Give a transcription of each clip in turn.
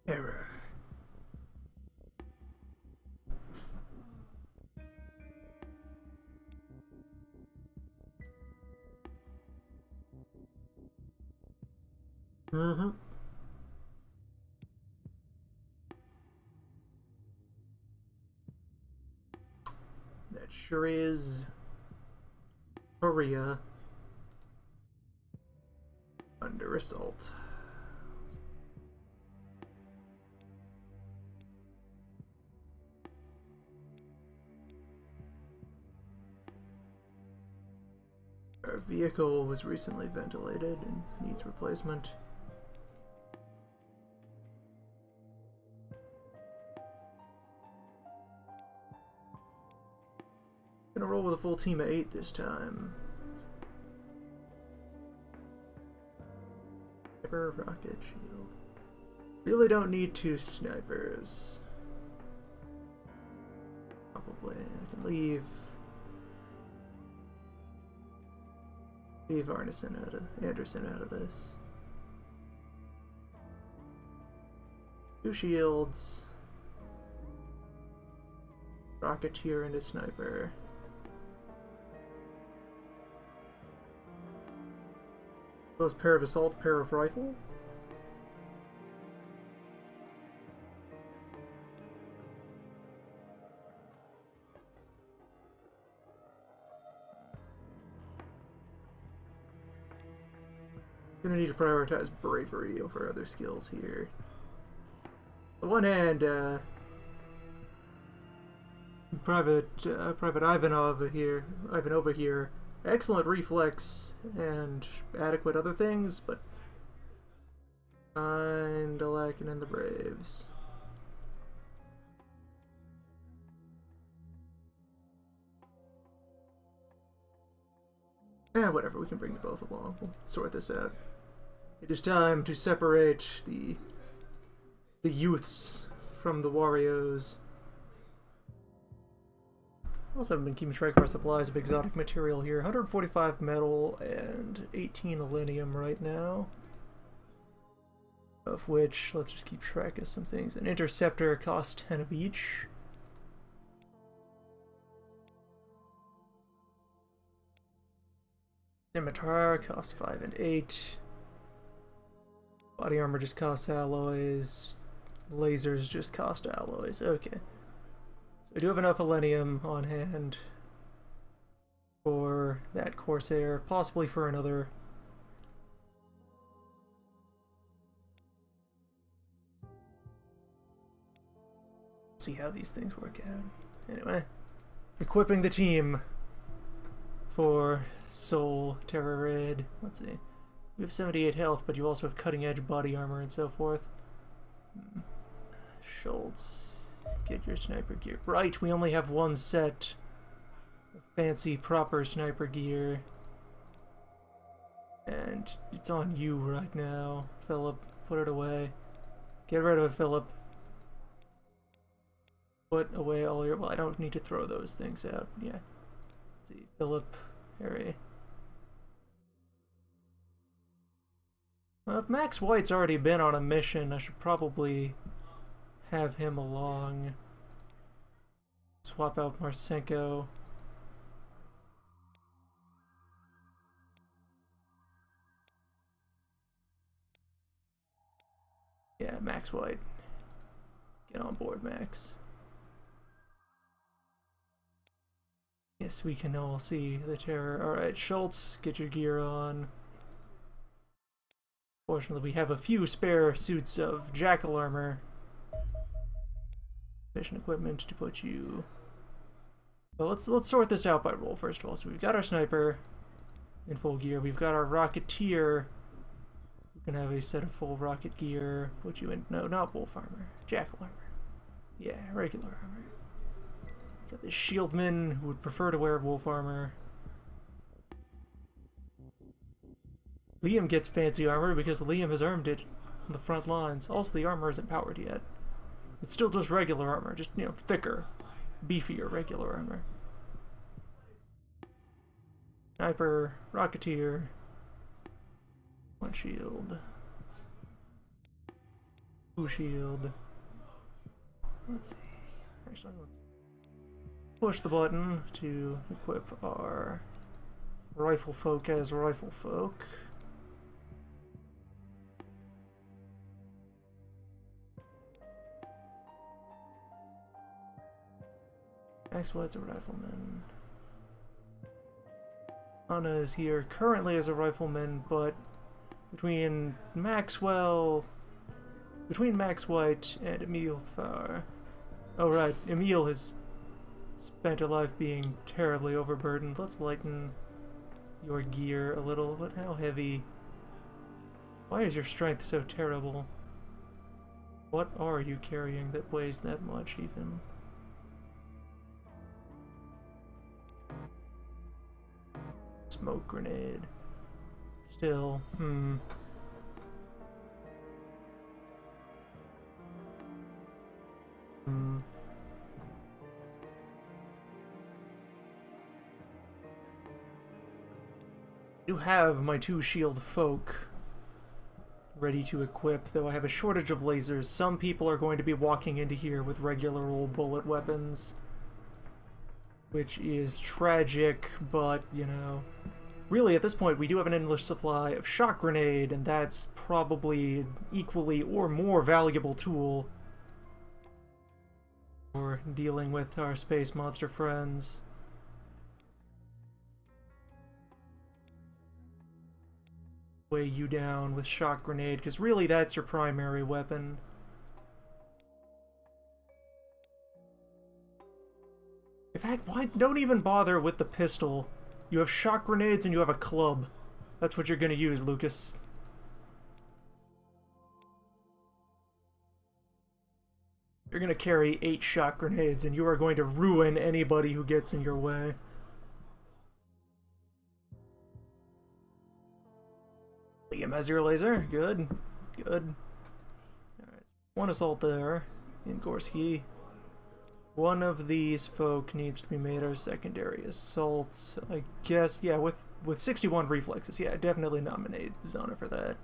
Error. Mm-hmm. That sure is Korea under assault. Our vehicle was recently ventilated and needs replacement. Gonna roll with a full team of 8 this time. Sniper, rocket, shield. Really don't need 2 snipers. Probably. I can leave Anderson out of this. 2 shields. Rocketeer and a sniper. Those pair of assault, pair of rifle. Gonna need to prioritize bravery over other skills here. On the one hand, Private Ivanova here, excellent reflex and adequate other things, but kinda lacking in the Braves. Whatever, we can bring you both along. We'll sort this out. It is time to separate the youths from the warriors. Also, I've been keeping track of our supplies of exotic material here. 145 metal and 18 aluminium right now. Of which, let's just keep track of some things. An interceptor costs 10 of each. Scimitar costs 5 and 8. Body armor just costs alloys. Lasers just cost alloys. Okay. So we do have enough aluminium on hand for that Corsair, possibly for another. See how these things work out. Anyway, equipping the team for Soul, Terror Raid. Let's see. You have 78 health, but you also have cutting-edge body armor and so forth. Schultz, get your sniper gear. Right, we only have one set of fancy, proper sniper gear. And it's on you right now, Philip. Put it away. Get rid of it, Philip. Put away all your... Well, I don't need to throw those things out. Yeah. Let's see. Philip, Harry. Well, if Max White's already been on a mission, I should probably have him along. Swap out Marsenko. Yeah, Max White. Get on board, Max. Yes, we can all see the terror. Alright, Schultz, get your gear on. Fortunately, we have a few spare suits of jackal armor. Sufficient equipment to put you... Well, let's sort this out by role first of all. So we've got our sniper in full gear. We've got our rocketeer. We can have a set of full rocket gear. Put you in... No, not wolf armor. Jackal armor. Yeah, regular armor. Got this shieldman who would prefer to wear wolf armor. Liam gets fancy armor because Liam has earned it on the front lines. Also, the armor isn't powered yet. It's still just regular armor, just, you know, thicker, beefier regular armor. Sniper, Rocketeer, one shield. Blue shield. Let's see. Actually, let's push the button to equip our rifle folk as rifle folk. Max White's a rifleman. Anna is here currently as a rifleman, but between Max White and Emil Farr. Oh right, Emil has spent a life being terribly overburdened. Let's lighten your gear a little, but how heavy? Why is your strength so terrible? What are you carrying that weighs that much, even? Smoke grenade. Still, You have my 2 shield folk ready to equip, though I have a shortage of lasers. Some people are going to be walking into here with regular old bullet weapons, which is tragic, but, you know, really at this point we do have an endless supply of shock grenade, and that's probably an equally or more valuable tool for dealing with our space monster friends. Weigh you down with shock grenade, because really that's your primary weapon. In fact, why don't even bother with the pistol? You have shock grenades and you have a club. That's what you're gonna use, Lucas. You're gonna carry 8 shock grenades and you are going to ruin anybody who gets in your way. Liam has your laser. Good. Good. Alright. 1 assault there in Gorski. One of these folk needs to be made our secondary assault. I guess, yeah, with 61 reflexes. Yeah, definitely nominate Zana for that.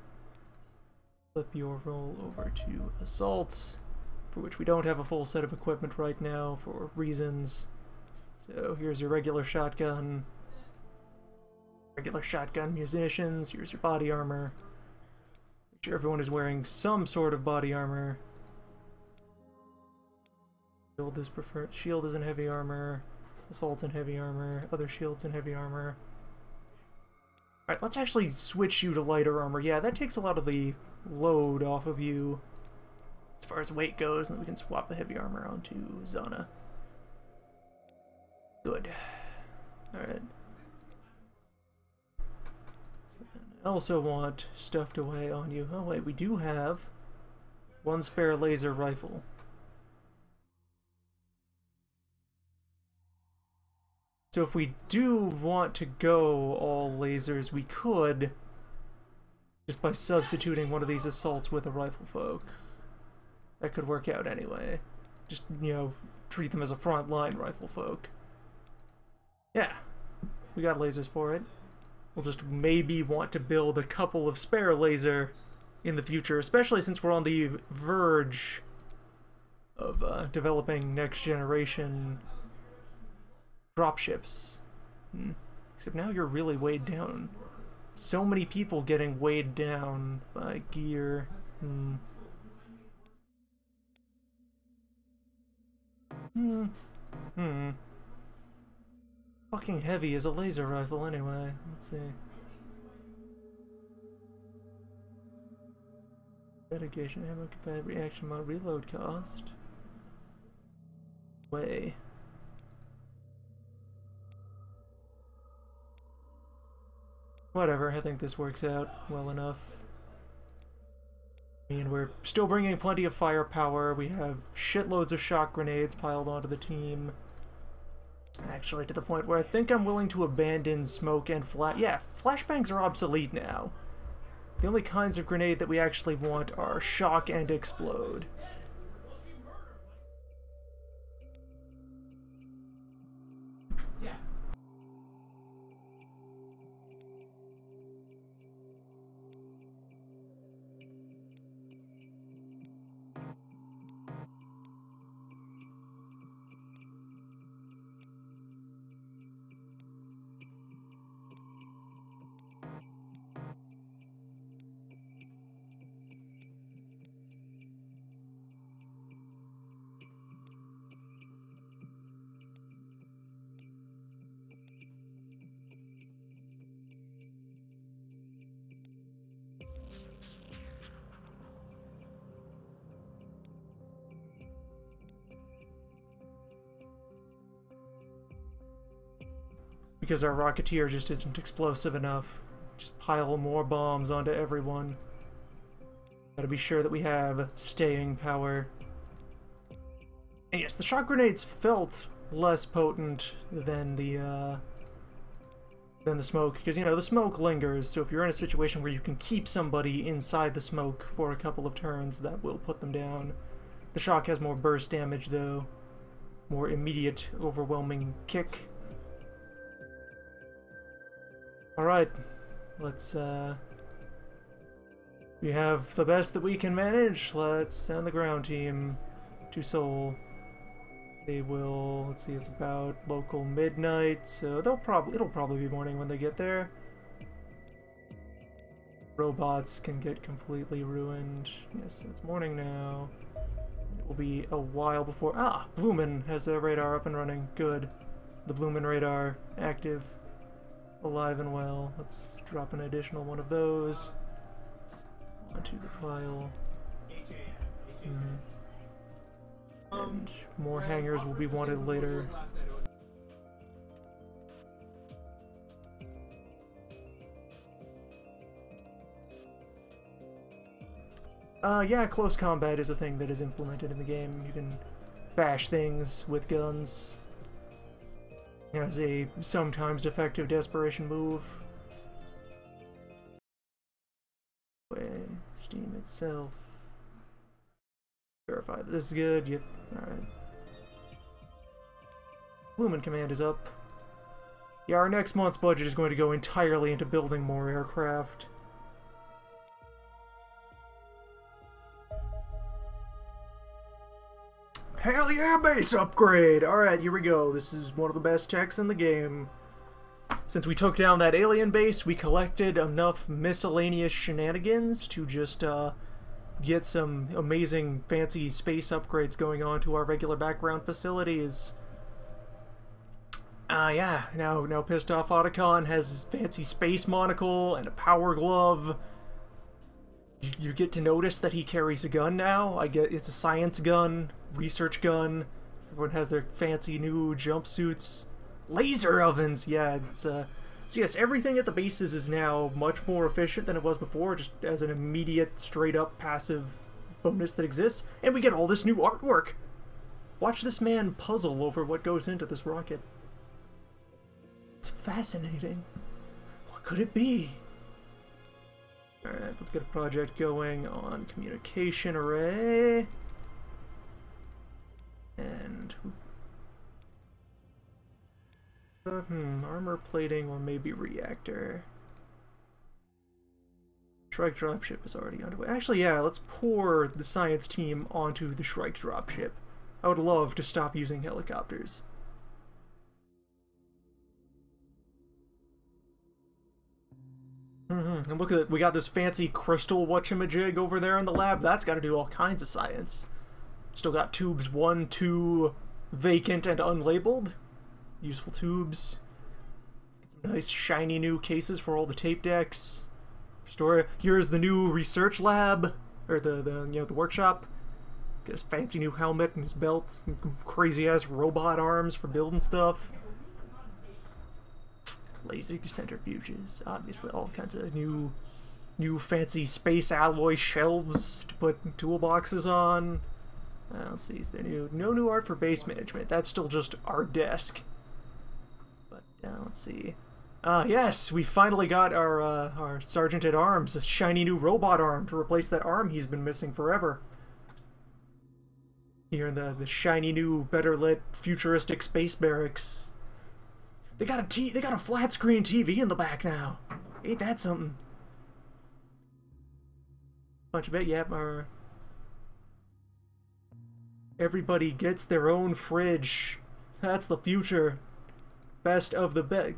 Flip your roll over to assault, for which we don't have a full set of equipment right now for reasons. So here's your regular shotgun. Regular shotgun munitions. Here's your body armor. Make sure everyone is wearing some sort of body armor. Shield is preferred. Shield is in heavy armor. Assault in heavy armor. Other shields in heavy armor. Alright, let's actually switch you to lighter armor. Yeah, that takes a lot of the load off of you as far as weight goes, and then we can swap the heavy armor onto Zana. Good. Alright. So then I also want stuff to weigh on you. Oh wait, we do have 1 spare laser rifle. So if we do want to go all lasers, we could, just by substituting one of these assaults with a rifle folk. That could work out anyway. Just, you know, treat them as a frontline rifle folk. Yeah, we got lasers for it. We'll just maybe want to build a couple of spare laser in the future, especially since we're on the verge of developing next generation dropships. Except now you're really weighed down. So many people getting weighed down by gear. Fucking heavy is a laser rifle anyway. Let's see. Dedication, ammo capacity, reaction mod, reload cost. Way. Whatever, I think this works out well enough. I mean, we're still bringing plenty of firepower. We have shitloads of shock grenades piled onto the team. Actually, to the point where I think I'm willing to abandon smoke and flash. Yeah, flashbangs are obsolete now. The only kinds of grenade that we actually want are shock and explode. Because our Rocketeer just isn't explosive enough. Just pile more bombs onto everyone. Gotta be sure that we have staying power. And yes, the shock grenades felt less potent than the smoke, because, you know, the smoke lingers, so if you're in a situation where you can keep somebody inside the smoke for a couple of turns, that will put them down. The shock has more burst damage, though. More immediate, overwhelming kick. Alright, let's, we have the best that we can manage. Let's send the ground team to Seoul. They will, let's see, it's about local midnight, so it'll probably be morning when they get there. Robots can get completely ruined. Yes, it's morning now. It will be a while before... Ah! Bloomin has their radar up and running. Good. The Bloomin radar active. Alive and well. Let's drop an additional one of those onto the pile. And more hangars will be wanted later. Yeah, close combat is a thing that is implemented in the game. You can bash things with guns as a sometimes effective desperation move. Steam itself. Verify that this is good. Yep. Alright. Bloomin' command is up. Yeah, our next month's budget is going to go entirely into building more aircraft. Hell yeah, base upgrade! Alright, here we go. This is one of the best techs in the game. Since we took down that alien base, we collected enough miscellaneous shenanigans to just, get some amazing fancy space upgrades going on to our regular background facilities. Yeah, now pissed off Otacon has his fancy space monocle and a power glove. You get to notice that he carries a gun now. It's a science gun, research gun. Everyone has their fancy new jumpsuits. Laser ovens, yeah, it's so yes, everything at the bases is now much more efficient than it was before, just as an immediate, straight-up, passive bonus that exists, and we get all this new artwork! Watch this man puzzle over what goes into this rocket. It's fascinating. What could it be? Alright, let's get a project going on communication array. And... armor plating or maybe reactor. Shrike dropship is already underway. Actually, yeah, let's pour the science team onto the Shrike dropship. I would love to stop using helicopters. And look at it, we got this fancy crystal whatchamajig over there in the lab. That's got to do all kinds of science. Still got tubes 1, 2, vacant and unlabeled. Useful tubes. Get some nice shiny new cases for all the tape decks. Store. Here's the new research lab, or the workshop. Get his fancy new helmet and his belts, and crazy ass robot arms for building stuff. Laser centrifuges, obviously all kinds of new fancy space alloy shelves to put toolboxes on. Let's see, is there no new art for base management? That's still just our desk. Let's see. Yes, we finally got our Sergeant at Arms, a shiny new robot arm to replace that arm he's been missing forever. Here in the shiny new, better lit, futuristic space barracks. They got a flat screen TV in the back now. Ain't that something? Bunch of it, yep. Everybody gets their own fridge. That's the future. Best of the best.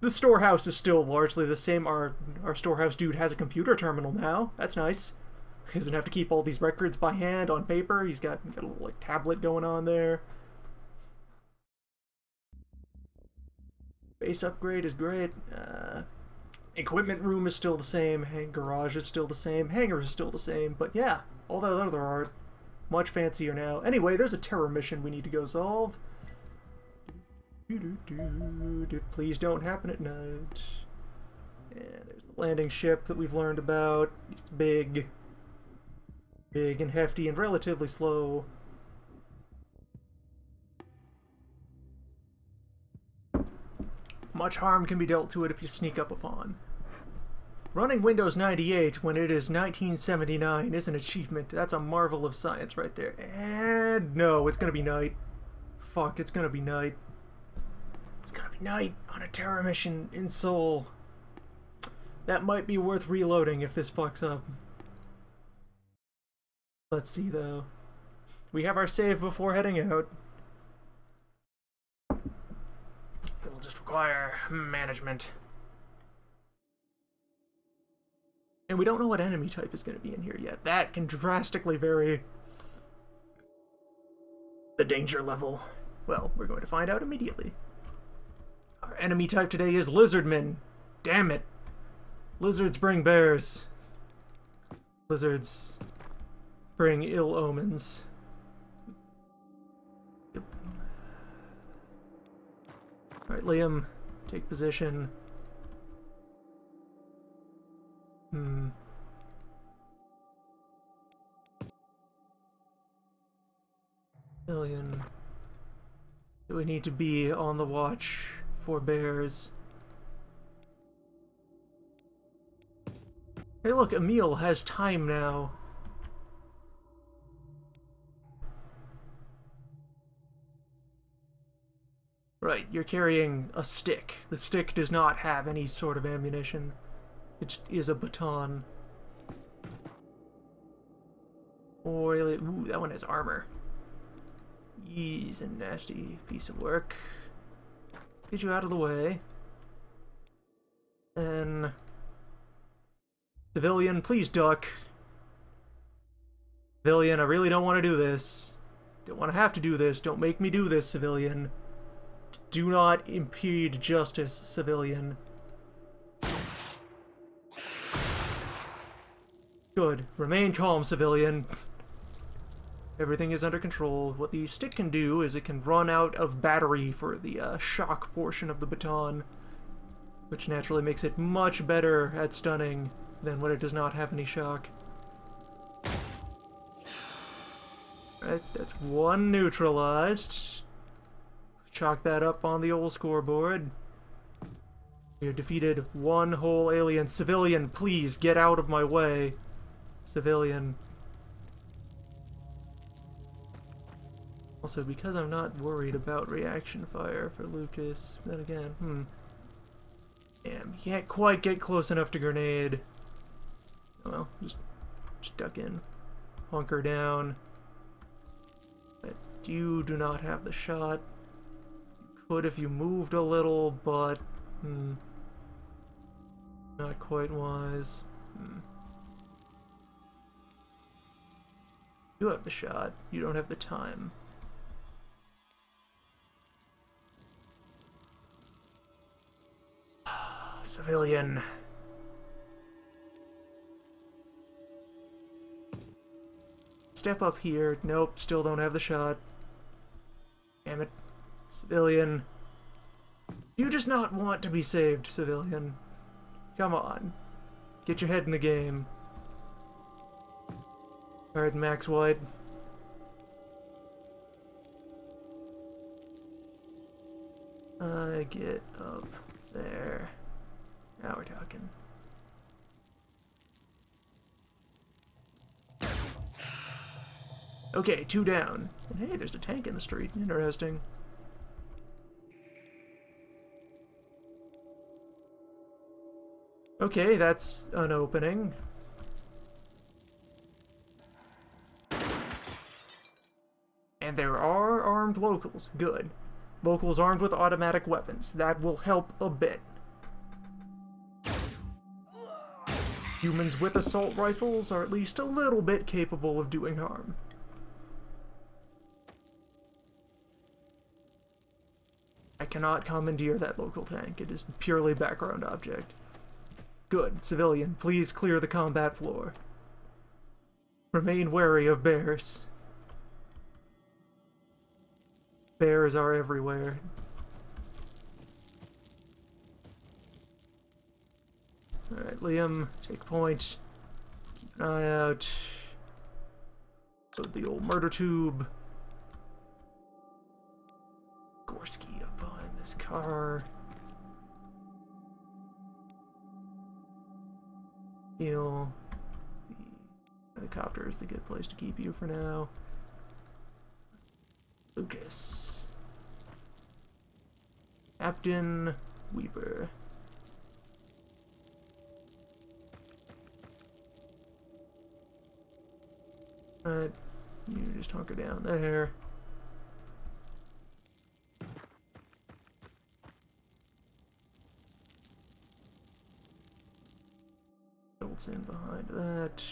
The storehouse is still largely the same. Our storehouse dude has a computer terminal now. That's nice. He doesn't have to keep all these records by hand on paper. He's got a little like tablet going on there. Base upgrade is great. Equipment room is still the same, garage is still the same, hangar is still the same, but yeah, all that other art, much fancier now. Anyway, there's a terror mission we need to go solve. Please don't happen at night. And there's the landing ship that we've learned about. It's big. Big and hefty and relatively slow. Much harm can be dealt to it if you sneak up upon. Running Windows 98 when it is 1979 is an achievement. That's a marvel of science right there. And no, it's gonna be night. Fuck, it's gonna be night. It's gonna be night on a terror mission in Seoul. That might be worth reloading if this fucks up. Let's see though. We have our save before heading out. It'll just require management. And we don't know what enemy type is going to be in here yet. That can drastically vary the danger level. Well, we're going to find out immediately. Our enemy type today is lizardmen. Damn it. Lizards bring bears. Lizards bring ill omens. Yep. Alright, Liam, take position. Million. Do we need to be on the watch for bears? Hey look, Emil has time now. Right, you're carrying a stick. The stick does not have any sort of ammunition. It is a baton. Or, ooh, that one has armor. He's a nasty piece of work. Let's get you out of the way. Then... Civilian, please duck. Civilian, I really don't want to do this. Don't want to have to do this. Don't make me do this, civilian. Do not impede justice, civilian. Good. Remain calm, civilian. Everything is under control. What the stick can do is it can run out of battery for the shock portion of the baton, which naturally makes it much better at stunning than when it does not have any shock. Right, that's one neutralized. Chalk that up on the old scoreboard. We have defeated one whole alien. Civilian, please get out of my way. Civilian. Also, because I'm not worried about reaction fire for Lucas, then again, damn, he can't quite get close enough to grenade. Well, just duck in. Hunker down. But you do not have the shot. You could if you moved a little, but, not quite wise. You have the shot. You don't have the time. Civilian. Step up here. Nope, still don't have the shot. Damn it. Civilian. You just not want to be saved, civilian. Come on. Get your head in the game. Alright, Max White. Get up there. Now we're talking. Okay, 2 down. And hey, there's a tank in the street. Interesting. Okay, that's an opening. And there are armed locals. Good. Locals armed with automatic weapons. That will help a bit. Humans with assault rifles are at least a little bit capable of doing harm. I cannot commandeer that local tank. It is purely background object. Good. Civilian, please clear the combat floor. Remain wary of bears. Bears are everywhere. Alright, Liam, take point. Keep an eye out. Load the old murder tube. Gorski up behind this car. Heal. The helicopter is the good place to keep you for now. Lucas. Captain Weaver. Alright, you just hunker down there. Bolts in behind that.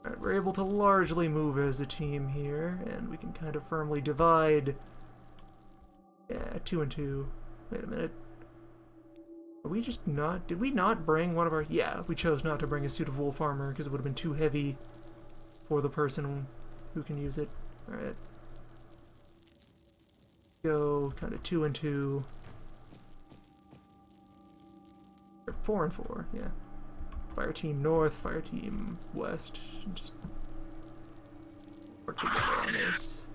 Alright, we're able to largely move as a team here, and we can kind of firmly divide. Yeah, 2 and 2. Wait a minute. Are we just not... Did we not bring one of our... Yeah, we chose not to bring a suit of wolf armor because it would have been too heavy for the person who can use it. Alright. Go kind of 2 and 2. Or 4 and 4, yeah. Fire team north, fire team west. Just work together on this.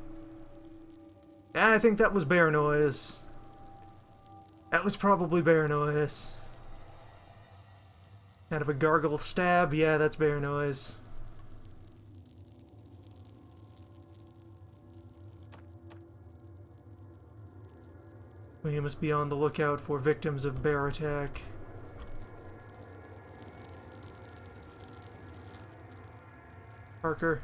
And I think that was bear noise. That was probably bear noise. Kind of a gargle stab. Yeah, that's bear noise. We must be on the lookout for victims of bear attack. Parker.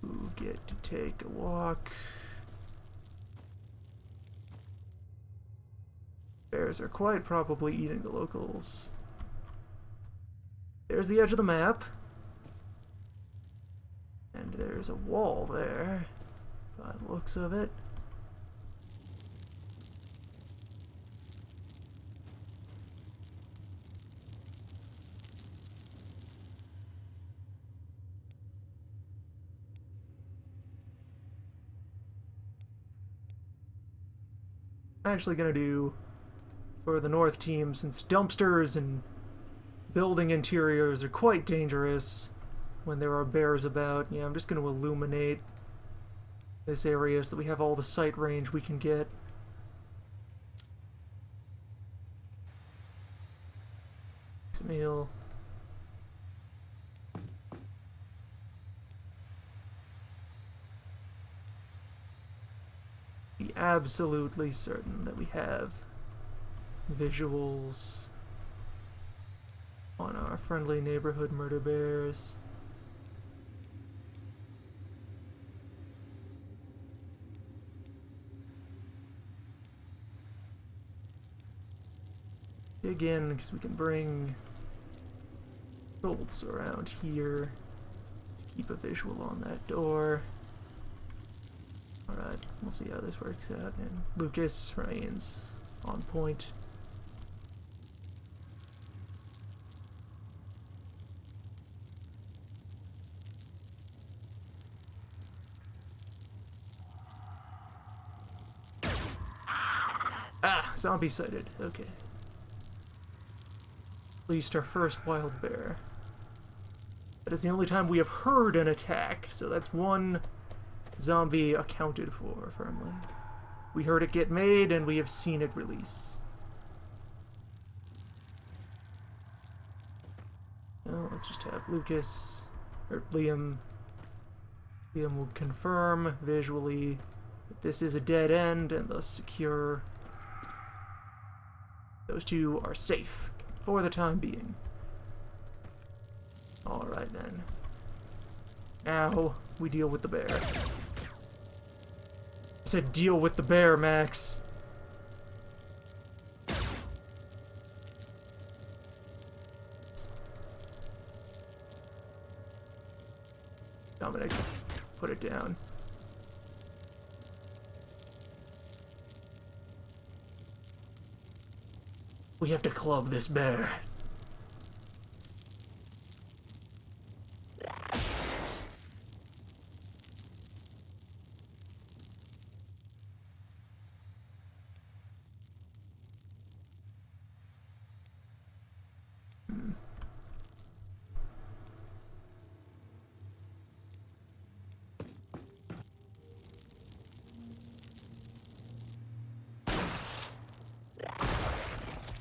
You get to take a walk. Bears are quite probably eating the locals. There's the edge of the map. And there's a wall there, by the looks of it. I'm actually gonna do for the north team, since dumpsters and building interiors are quite dangerous when there are bears about. Yeah, I'm just gonna illuminate this area so that we have all the sight range we can get. Meal. Be absolutely certain that we have visuals on our friendly neighborhood murder bears. Dig in, because we can bring bolts around here to keep a visual on that door. Alright, we'll see how this works out. And Lucas remains on point. Ah! Zombie sighted. Okay. At least our first wild bear. That is the only time we have heard an attack, so that's one zombie accounted for firmly. We heard it get made, and we have seen it release. Well, let's just have Lucas, or Liam. Liam will confirm visually that this is a dead end, and thus secure. Those two are safe for the time being. Alright then. Now we deal with the bear. I said deal with the bear, Max. Dominic, put it down. We have to club this bear.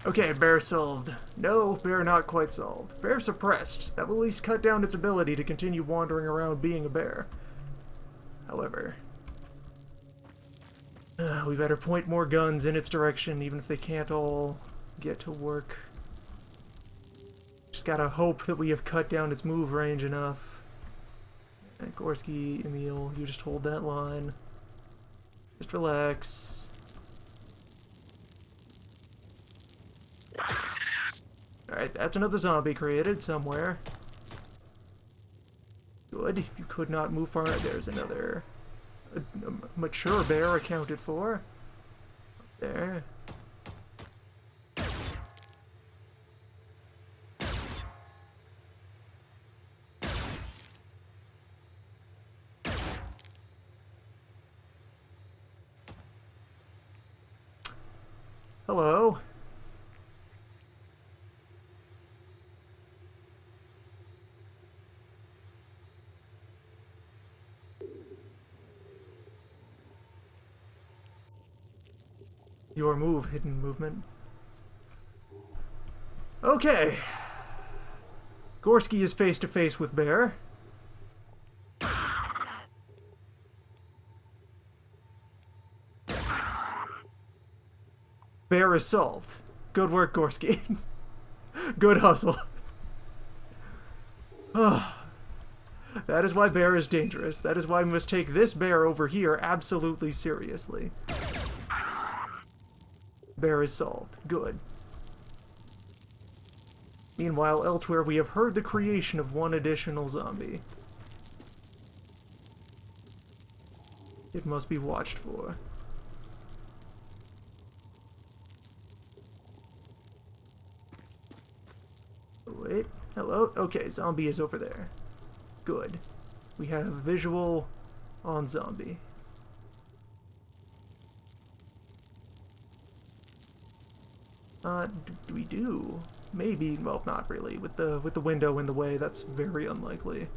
Okay, bear solved. No, bear not quite solved. Bear suppressed. That will at least cut down its ability to continue wandering around being a bear. However, we better point more guns in its direction, even if they can't all get to work. Just gotta hope that we have cut down its move range enough. And Gorski, Emil, you just hold that line. Just relax. Alright, that's another zombie created somewhere. Good. You could not move far. There's another a mature bear accounted for. There. Hello. Your move, hidden movement. Okay. Gorski is face to face with bear. Bear is solved. Good work, Gorski. Good hustle. That is why bear is dangerous. That is why we must take this bear over here absolutely seriously. Bear is solved. Good. Meanwhile, elsewhere we have heard the creation of one additional zombie. It must be watched for. Wait, hello? Okay, zombie is over there. Good. We have visual on zombie. We do. Maybe, well, not really. With the window in the way, that's very unlikely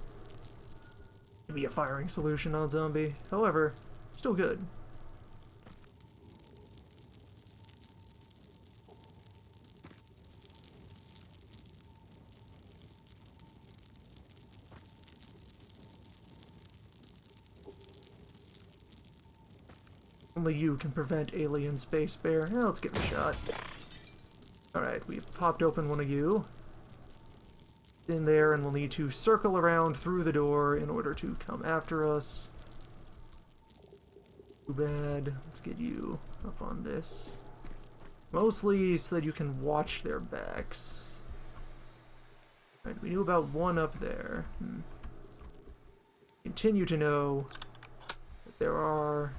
to be a firing solution on zombie. However, still good. Only you can prevent alien space bear. Yeah, let's give it a shot. Alright, we've popped open one of you. In there, and we'll need to circle around through the door in order to come after us. Too bad. Let's get you up on this. Mostly so that you can watch their backs. Alright, we knew about one up there. Continue to know that there are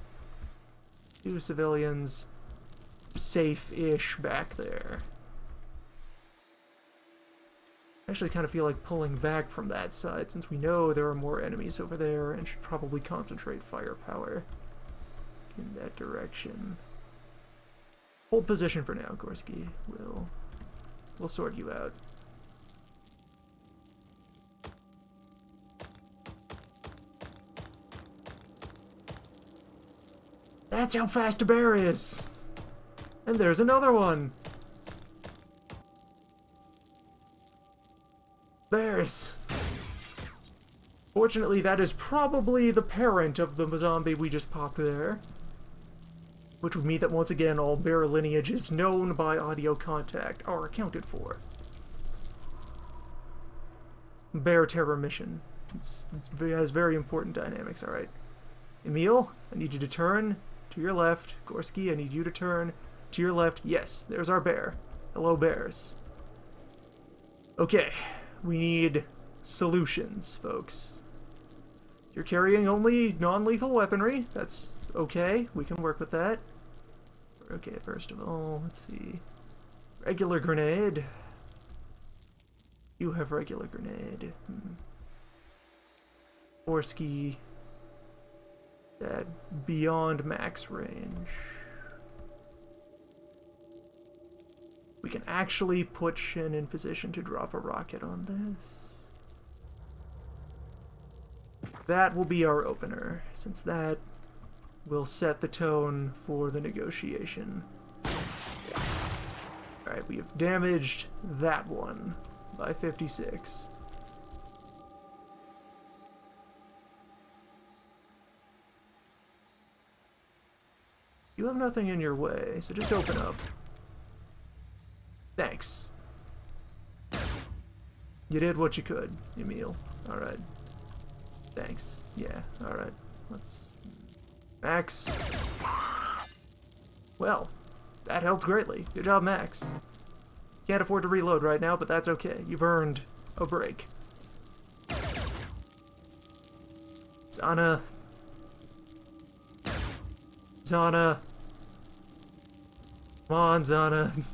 2 civilians safe-ish back there. I actually kind of feel like pulling back from that side, since we know there are more enemies over there and should probably concentrate firepower in that direction. Hold position for now, Gorski. We'll sort you out. That's how fast a bear is! And there's another one! Bears! Fortunately, that is probably the parent of the zombie we just popped there. Which would mean that once again all bear lineages known by audio contact are accounted for. Bear terror mission. It has very important dynamics, alright. Emil, I need you to turn to your left. Gorski, I need you to turn to your left. Yes, there's our bear. Hello, bears. Okay, we need solutions, folks. You're carrying only non-lethal weaponry. That's okay. We can work with that. Okay, first of all, let's see. Regular grenade. You have regular grenade. Orsky. That beyond max range. We can actually put Shin in position to drop a rocket on this. That will be our opener, since that will set the tone for the negotiation. Alright, we have damaged that one by 56. You have nothing in your way, so just open up. Thanks. You did what you could, Emil. Alright. Thanks. Yeah, alright. Let's... Max. Well, that helped greatly. Good job, Max. Can't afford to reload right now, but that's okay. You've earned a break. Zana. Zana. Come on, Zana.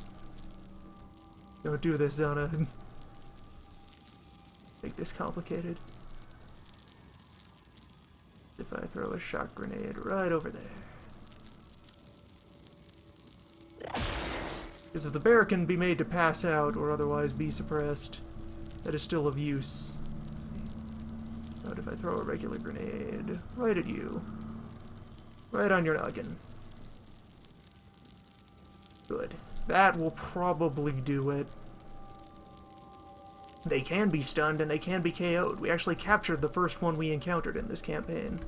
Don't do this, Zana. Make this complicated. If I throw a shock grenade right over there. Because if the bear can be made to pass out or otherwise be suppressed, that is still of use. Let's see. What if I throw a regular grenade right at you? Right on your noggin. Good. That will probably do it. They can be stunned and they can be KO'd. We actually captured the first one we encountered in this campaign.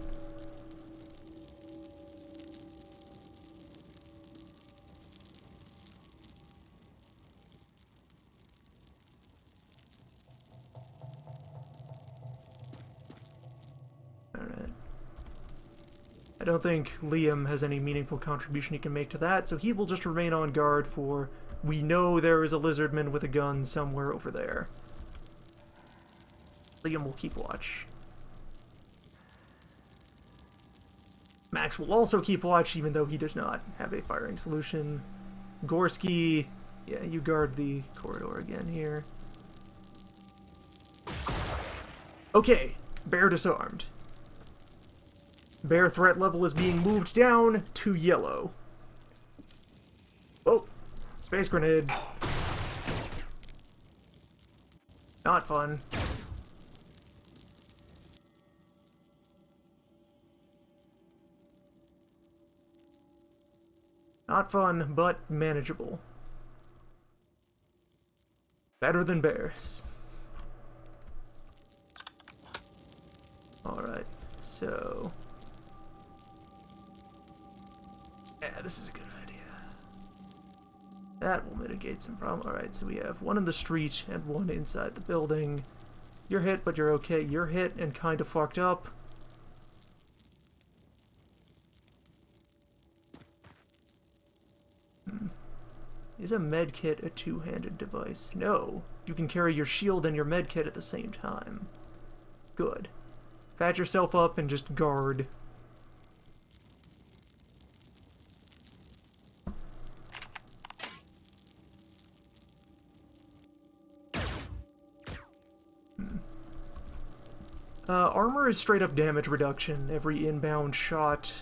Alright. I don't think Liam has any meaningful contribution he can make to that, so he will just remain on guard for... We know there is a lizardman with a gun somewhere over there. Liam will keep watch. Max will also keep watch, even though he does not have a firing solution. Gorski, yeah, you guard the corridor again here. Okay, bear disarmed. Bear threat level is being moved down to yellow. Oh, space grenade. Not fun. Not fun, but manageable. Better than bears. Alright, so... Yeah, this is a good idea. That will mitigate some problem. Alright, so we have one in the street and one inside the building. You're hit, but you're okay. You're hit and kind of fucked up. Is a medkit a two-handed device? No. You can carry your shield and your medkit at the same time. Good. Patch yourself up and just guard. Armor is straight-up damage reduction. Every inbound shot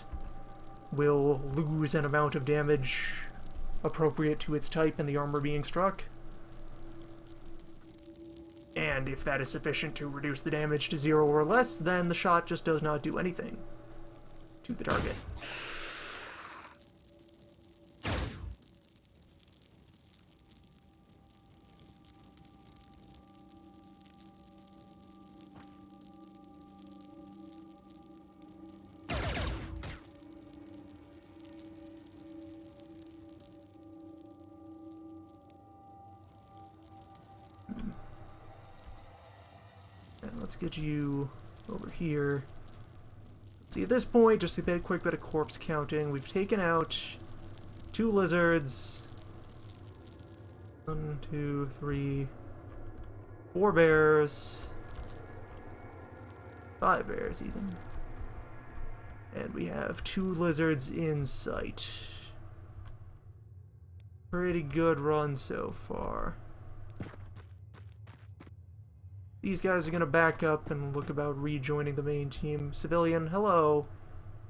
will lose an amount of damage appropriate to its type and the armor being struck. And if that is sufficient to reduce the damage to 0 or less, then the shot just does not do anything to the target. Let's get you over here. See, at this point, just a quick bit of corpse counting. We've taken out 2 lizards. 1, 2, 3, 4 bears. 5 bears, even. And we have 2 lizards in sight. Pretty good run so far. These guys are gonna back up and look about rejoining the main team. Civilian, hello.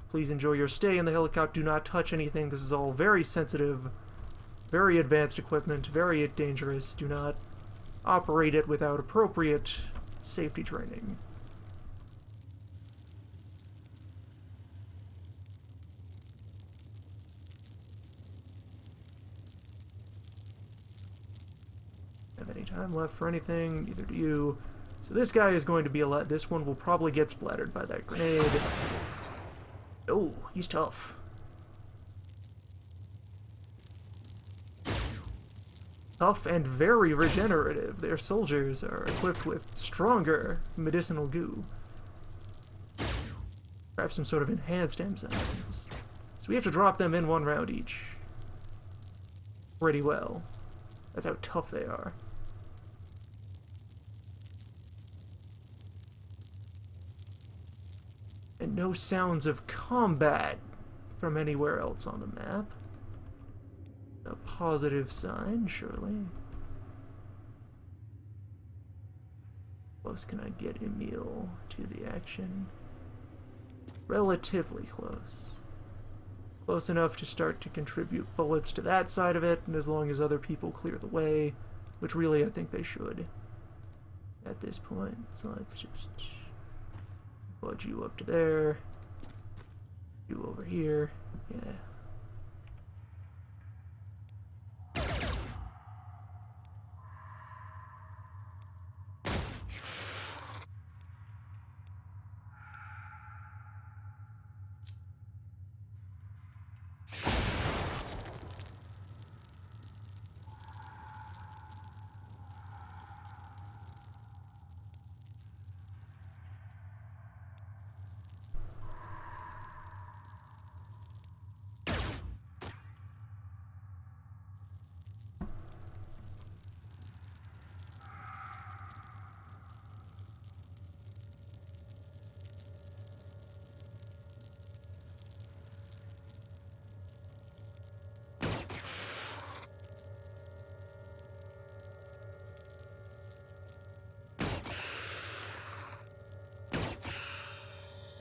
Please enjoy your stay in the helicopter. Do not touch anything. This is all very sensitive, very advanced equipment, very dangerous. Do not operate it without appropriate safety training. Have any time left for anything? Neither do you. So this guy is going to be a lot. This one will probably get splattered by that grenade. Oh, he's tough. Tough and very regenerative. Their soldiers are equipped with stronger medicinal goo. Perhaps some sort of enhanced enzymes. So we have to drop them in 1 round each. Pretty well. That's how tough they are. And no sounds of combat from anywhere else on the map. A positive sign, surely. Close can I get Emil to the action? Relatively close. Close enough to start to contribute bullets to that side of it, and as long as other people clear the way, which really I think they should at this point. So let's just budge you up to there. You over here. Yeah.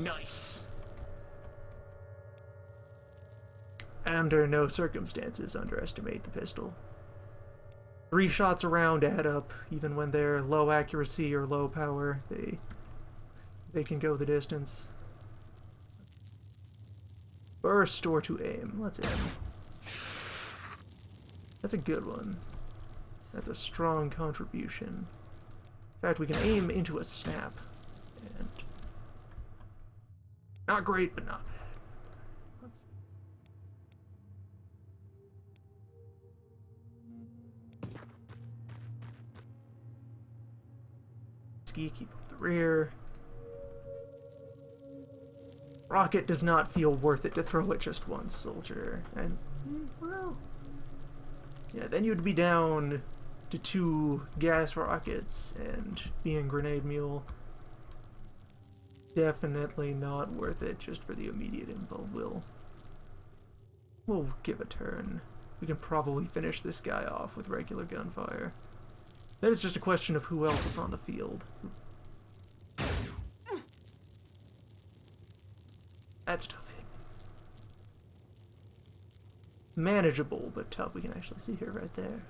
Nice. Under no circumstances underestimate the pistol. 3 shots around add up, even when they're low accuracy or low power. They can go the distance. Burst or to aim. Let's aim. That's a good one. That's a strong contribution. In fact, we can aim into a snap. And not great, but not bad. Let's... Ski, keep up the rear. Rocket does not feel worth it to throw at just one soldier. And, well... yeah, then you'd be down to 2 gas rockets and being grenade mule. Definitely not worth it just for the immediate info. We'll give a turn. We can probably finish this guy off with regular gunfire. Then it's just a question of who else is on the field. That's a tough hit. Manageable, but tough. We can actually see here right there.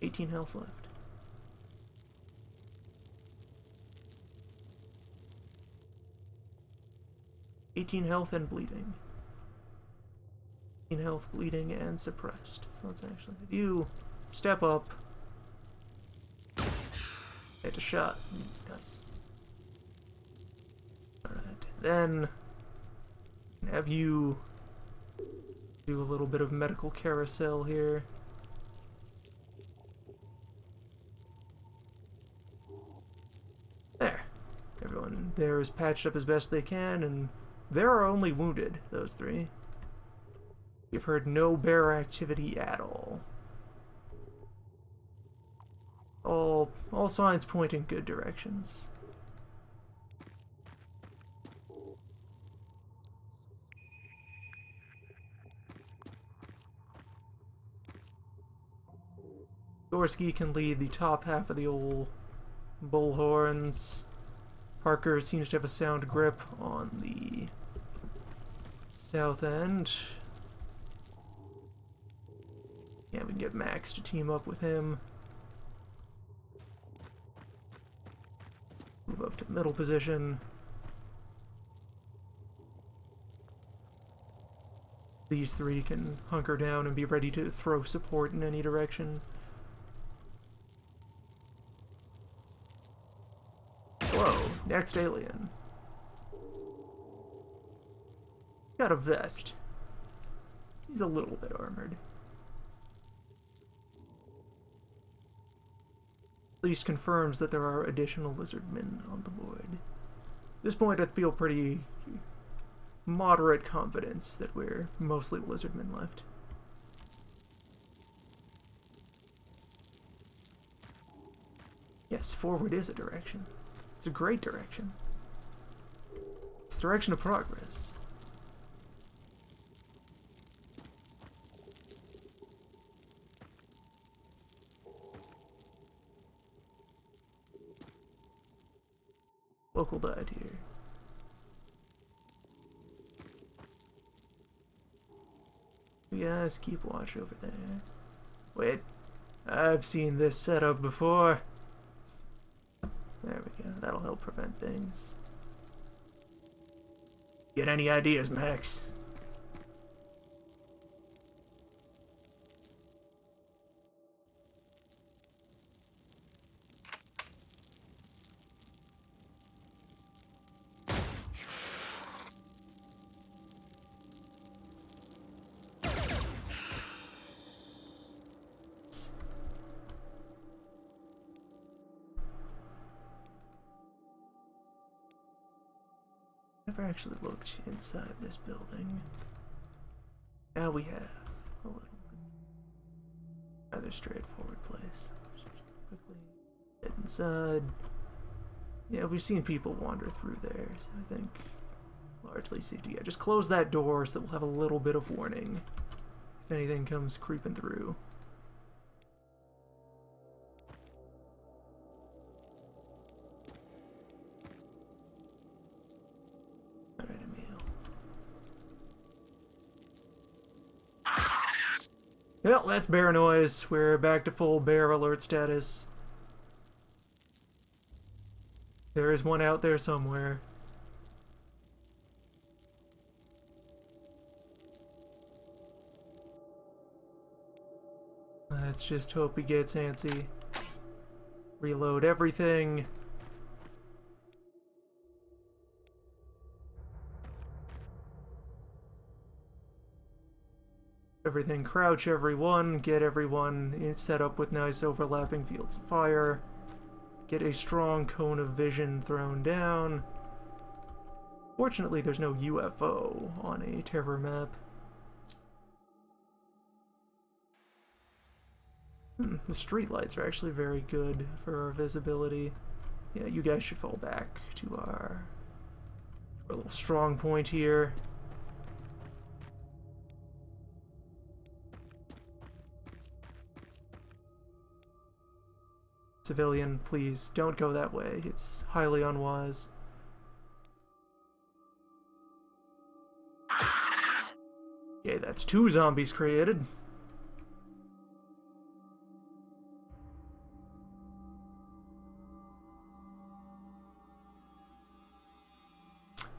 18 health left. Health and bleeding. 18 health, bleeding, and suppressed. So let's actually have you step up. Get a shot. Nice. Alright, then have you do a little bit of medical carousel here. There. Everyone there is patched up as best they can, and there are only wounded, those 3. We've heard no bear activity at all. All signs point in good directions. Gorski can lead the top half of the old bullhorns. Parker seems to have a sound grip on the south end. Yeah, we can get Max to team up with him. Move up to the middle position. These three can hunker down and be ready to throw support in any direction. Whoa, next alien. Got a vest. He's a little bit armored. At least confirms that there are additional lizardmen on the board. At this point I feel pretty moderate confidence that we're mostly lizardmen left. Yes, forward is a direction. It's a great direction. It's the direction of progress. Local died here. You guys keep watch over there. Wait, I've seen this setup before. There we go, that'll help prevent things. Get any ideas, Max? Never actually looked inside this building. Now we have a little rather straightforward place. Let's just quickly get inside. Yeah, we've seen people wander through there, so I think largely safety. Yeah, just close that door so we'll have a little bit of warning if anything comes creeping through. Well, that's bear noise. We're back to full bear alert status. There is one out there somewhere. Let's just hope he gets antsy. Reload everything. Everything, crouch everyone, get everyone set up with nice overlapping fields of fire, get a strong cone of vision thrown down. Fortunately, there's no UFO on a terror map. The streetlights are actually very good for our visibility. Yeah, you guys should fall back to our little strong point here. Civilian, please, don't go that way. It's highly unwise. Okay, that's 2 zombies created.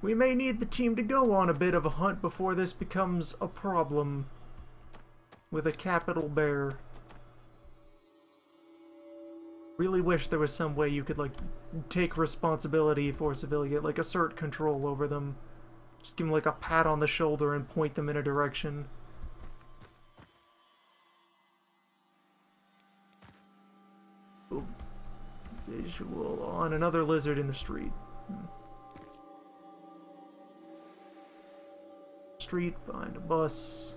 We may need the team to go on a bit of a hunt before this becomes a problem with a capital bear. Really wish there was some way you could, like, take responsibility for civilian, like, assert control over them. Just give them, like, a pat on the shoulder and point them in a direction. Ooh. Visual on another lizard in the street. Street, behind a bus.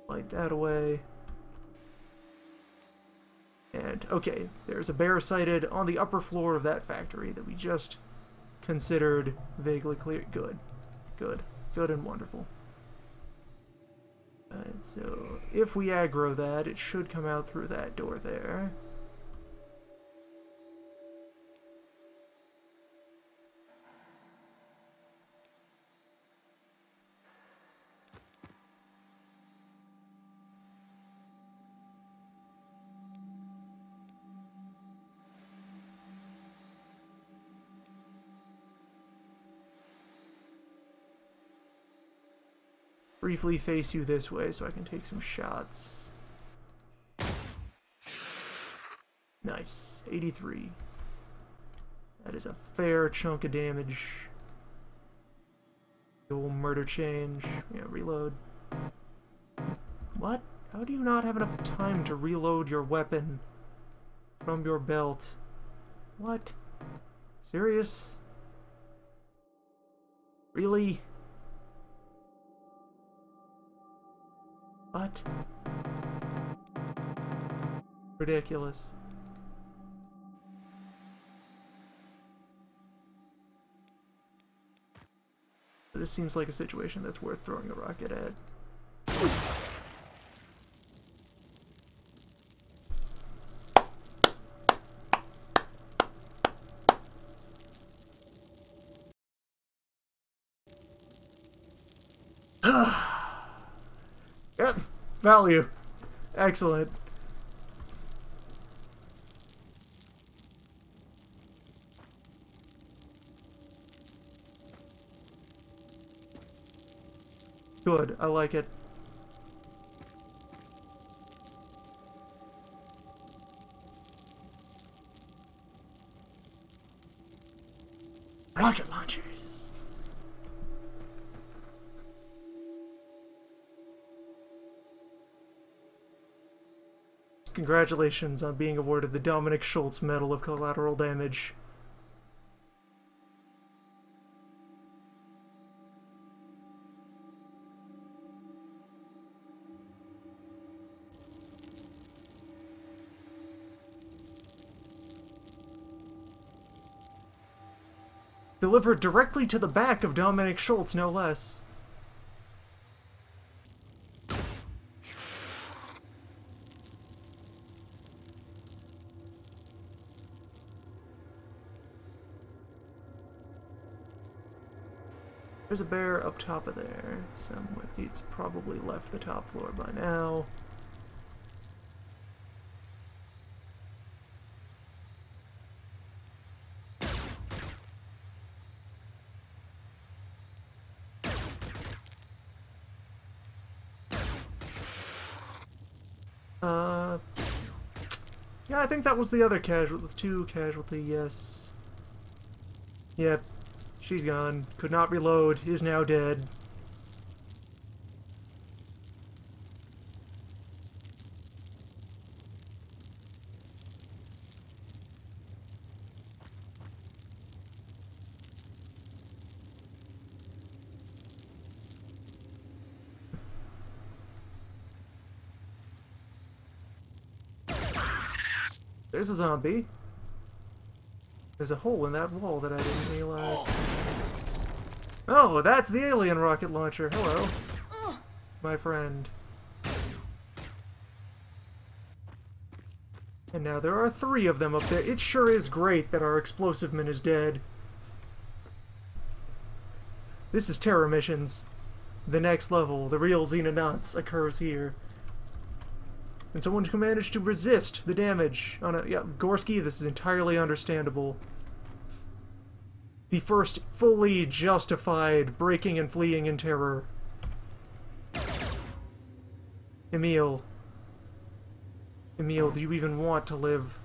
Light that away. And, okay, there's a bear sighted on the upper floor of that factory that we just considered vaguely clear. Good. Good. Good and wonderful. Alright, so if we aggro that, it should come out through that door there. Briefly face you this way so I can take some shots. Nice. 83. That is a fair chunk of damage. The old murder change. Yeah, reload. What? How do you not have enough time to reload your weapon from your belt? What? Serious? Really? What? Ridiculous. This seems like a situation that's worth throwing a rocket at. Yep, value. Excellent. Good, I like it. Rocket launchers. Congratulations on being awarded the Dominic Schultz Medal of Collateral Damage. Delivered directly to the back of Dominic Schultz, no less. There's a bear up top of there somewhere. It's probably left the top floor by now. Yeah, I think that was the other casualty, two casualty, yes. Yep, she's gone. Could not reload, is now dead. There's a zombie. There's a hole in that wall that I didn't realize. Oh, that's the alien rocket launcher. Hello, my friend. And now there are 3 of them up there. It sure is great that our explosive man is dead. This is terror missions. The next level, the real Xenonauts, occurs here. And someone who managed to resist the damage on a... Yeah, Gorski, this is entirely understandable. The first fully justified breaking and fleeing in terror. Emil. Emil, do you even want to live?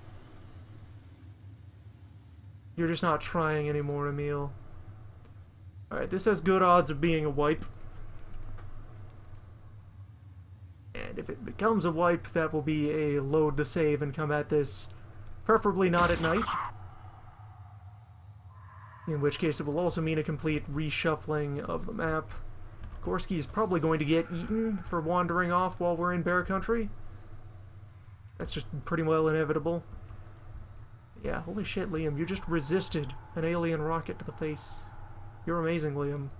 You're just not trying anymore, Emil. Alright, this has good odds of being a wipe. And if it becomes a wipe, that will be a load the save and come at this, preferably not at night. In which case it will also mean a complete reshuffling of the map. Gorski is probably going to get eaten for wandering off while we're in bear country. That's just pretty well inevitable. Yeah, holy shit, Liam, you just resisted an alien rocket to the face. You're amazing, Liam.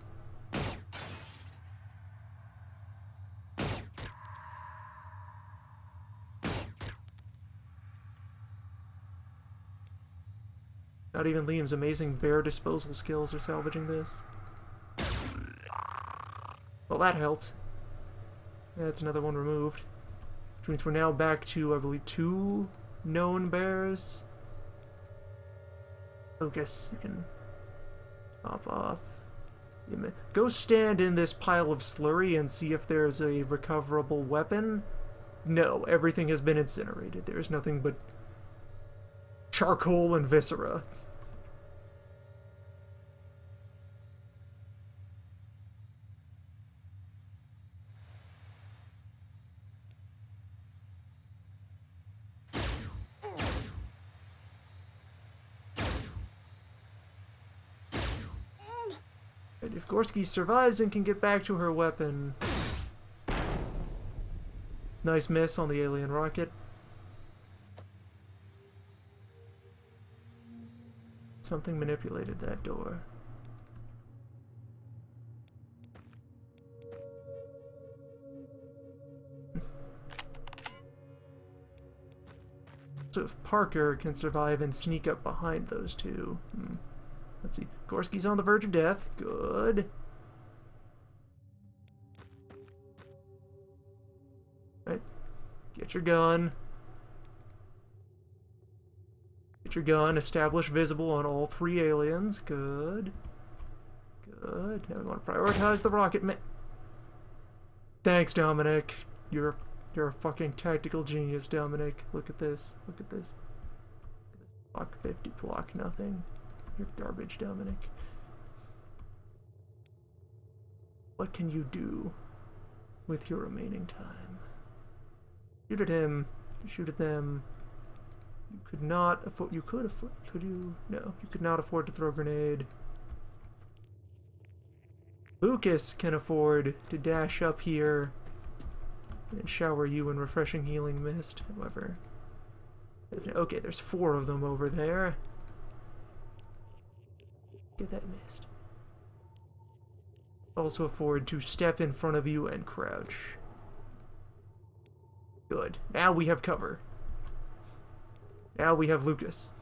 Not even Liam's amazing bear disposal skills are salvaging this. Well, that helps. That's another one removed. Which means we're now back to, I believe, 2 known bears. Lucas, you can hop off. Go stand in this pile of slurry and see if there's a recoverable weapon. No, everything has been incinerated. There's nothing but charcoal and viscera. And if Gorski survives and can get back to her weapon... Nice miss on the alien rocket. Something manipulated that door. So if Parker can survive and sneak up behind those two... Let's see. Gorski's on the verge of death. Good. Right. Get your gun. Get your gun. Establish visible on all 3 aliens. Good. Good. Now we want to prioritize the rocket man. Thanks, Dominic. You're a fucking tactical genius, Dominic. Look at this. Look at this. Block 50, block nothing. You're garbage, Dominic. What can you do with your remaining time? Shoot at him. Shoot at them. You could not afford... You could afford... Could you? No. You could not afford to throw a grenade. Lucas can afford to dash up here and shower you in refreshing healing mist. However... Okay, there's 4 of them over there. Get that mist. Also afford to step in front of you and crouch. Good. Now we have cover. Now we have Lucas.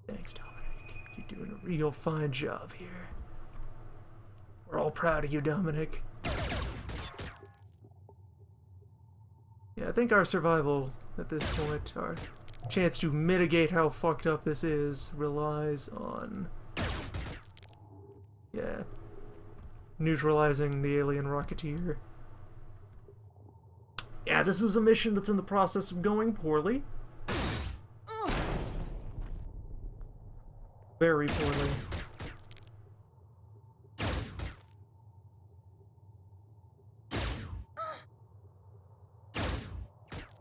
Thanks, Dominic. You're doing a real fine job here. We're all proud of you, Dominic. Yeah, I think our survival at this point, our chance to mitigate how fucked up this is, relies on... Yeah. Neutralizing the alien rocketeer. Yeah, this is a mission that's in the process of going poorly. Very poorly.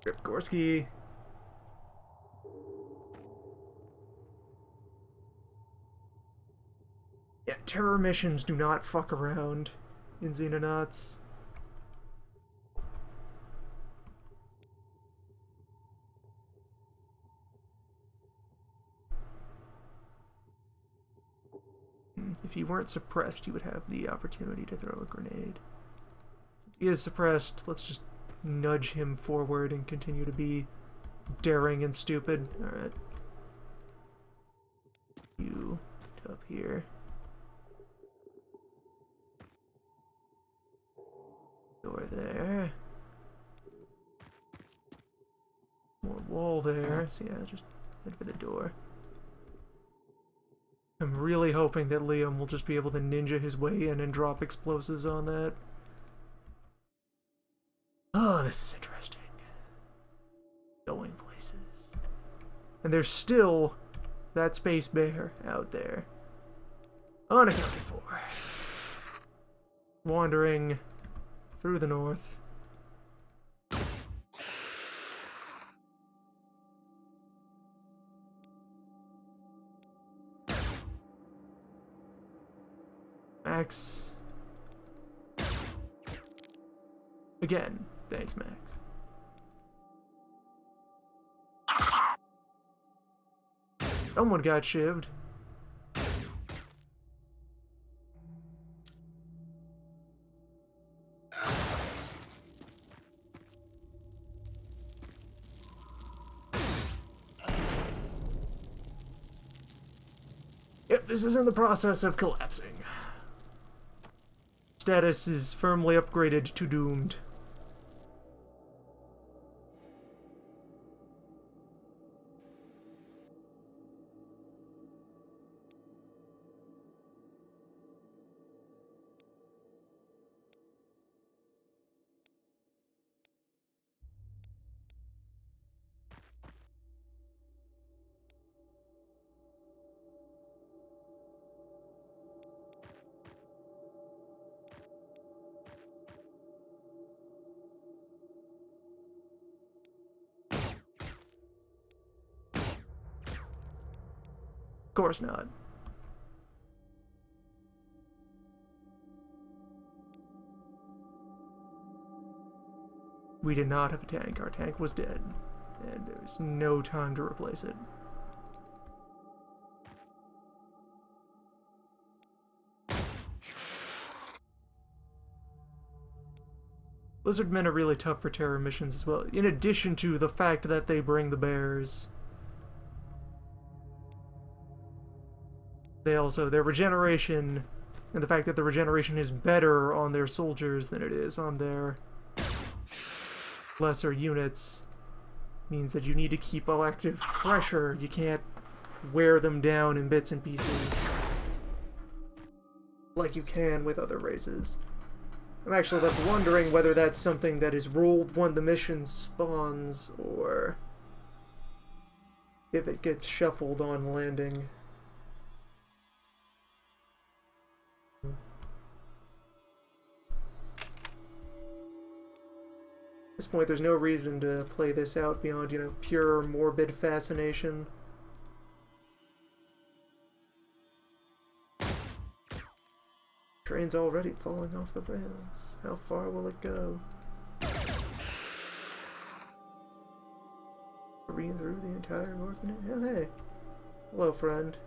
Rip Gorski. Yeah, terror missions do not fuck around in Xenonauts. If he weren't suppressed, he would have the opportunity to throw a grenade. Since he is suppressed, let's just nudge him forward and continue to be daring and stupid. Alright. You up here. Door there. More wall there. So yeah, just head for the door. I'm really hoping that Liam will just be able to ninja his way in and drop explosives on that. Oh, this is interesting. Going places. And there's still that space bear out there. Unaccounted for. Wandering through the north. Max. Again, thanks, Max. Someone got shivved. Yep, this is in the process of collapsing. Status is firmly upgraded to doomed. Of course not. We did not have a tank. Our tank was dead. And there's no time to replace it. Lizardmen are really tough for terror missions as well, in addition to the fact that they bring the bears. They also, their regeneration, and the fact that the regeneration is better on their soldiers than it is on their lesser units, means that you need to keep elective pressure. You can't wear them down in bits and pieces like you can with other races. I'm actually left wondering whether that's something that is rolled when the mission spawns, or if it gets shuffled on landing. At this point, there's no reason to play this out beyond, you know, pure morbid fascination. Train's already falling off the rails. How far will it go? Reading through the entire orphanage? Oh, hey. Hello, friend.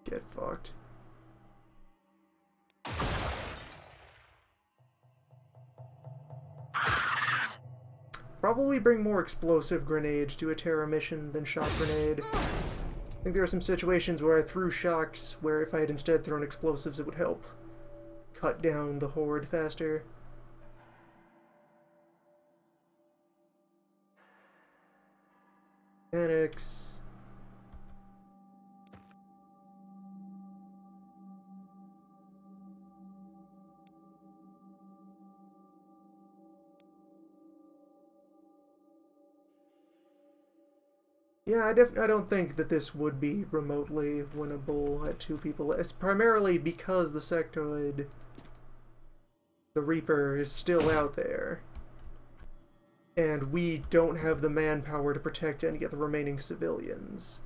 Get fucked. Probably bring more explosive grenade to a terror mission than shock grenade. I think there are some situations where I threw shocks where if I had instead thrown explosives it would help cut down the horde faster. Mechanics. Yeah, I don't think that this would be remotely winnable at 2 people. It's primarily because the sectoid, the Reaper, is still out there. And we don't have the manpower to protect any of the remaining civilians.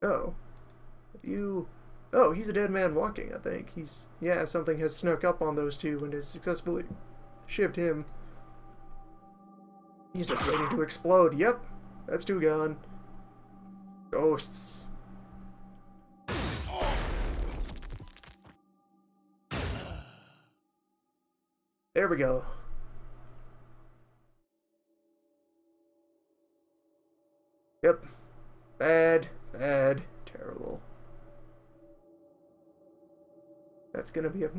Oh. Have you... Oh, he's a dead man walking, I think. He's... Yeah, something has snuck up on those 2 and has successfully shivved him. He's just waiting to explode. Yep, that's 2 gone. Ghosts. There we go. Yep. Bad, bad, terrible. That's gonna be a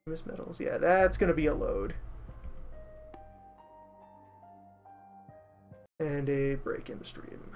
Miss Metals. Yeah, that's gonna be a load. And a break in the stream.